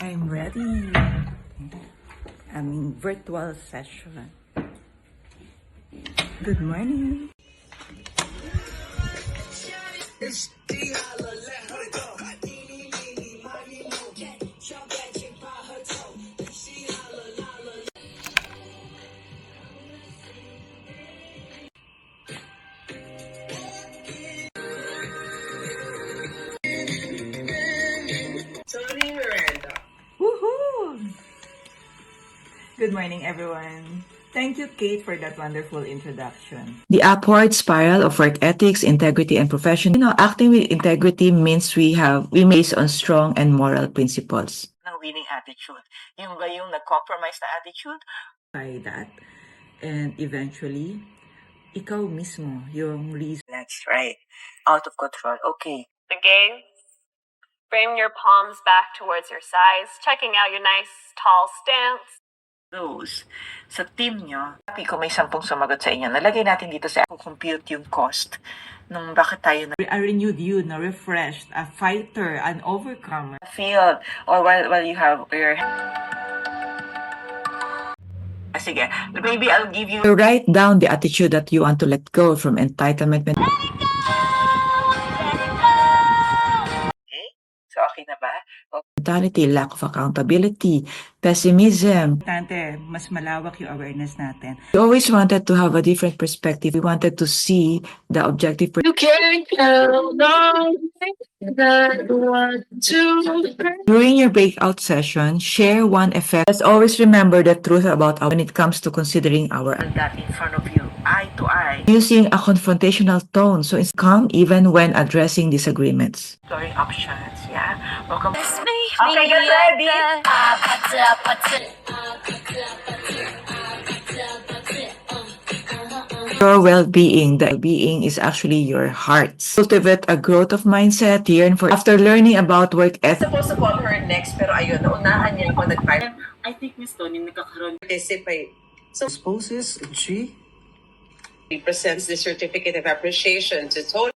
I'm ready. Aming virtual session. Good morning. Tony Miranda. Woohoo! Good morning, everyone. Thank you, Kate, for that wonderful introduction. The upward spiral of work ethics, integrity, and profession. Acting with integrity means we based on strong and moral principles. Ng winning attitude. Yung ba yung nag-compromise na attitude? By that. And eventually, ikaw mismo yung reason. That's right. Out of control. Okay. The game. Frame your palms back towards your sides, checking out your nice tall stance. Those sa team nyo, happy ko may 10 sumagot sa inyo. Nalagay natin dito sa compute yung cost nung bakit tayo na a renewed you, na refreshed, a fighter, an overcomer. Field, or while you have your sige, maybe I'll give you write down the attitude that you want to let go from entitlement. So, okay na ba? Mentality, lack of accountability, pessimism. Mas malawak yung awareness natin. We always wanted to have a different perspective. We wanted to see the objective. You can't count on that one, two. During your breakout session, share one effect. Let's always remember the truth about when it comes to considering our that in front of you, eye to eye. Using a confrontational tone, so it's calm even when addressing disagreements. Exploring options, yeah? Welcome. Okay, get ready. Your well-being, the being is actually your heart. Cultivate a growth of mindset, yearn for after learning about work ethics. Supposed to call her next, pero ayun, naunahan niya ako nag-fire. I think Miss Tony nagkakaroon. Participate. So, Spouses, G. he presents the certificate of appreciation to Tony.